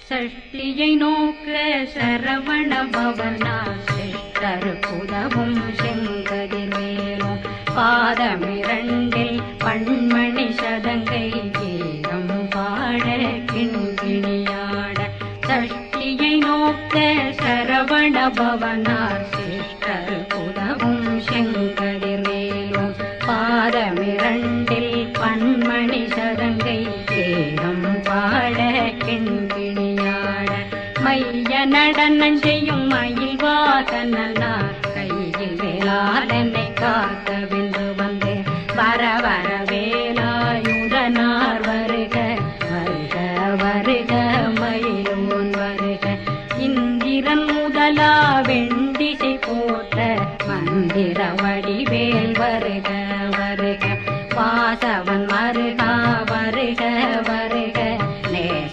சஷ்டியை நோக்க சரவண பவனார் சிஷ்டருக்குதவும் செங்கதிர்வேலும் பாதமிரண்டில் பண்மணி சதங்கை கீதம் பாட கிண்கிணியாட சஷ்டியை நோக்க சரவண பவனார் சிஷ்டருக்குதவும் செங்கதிர்வேலும் பாதமிரண்டில் பண்மணி சதங்கை கீதம் பாட கிண்கிணியாட மைய நடனம் செய்யும் மயில் வாகனார் கையில் வேளாளனை காக்கவே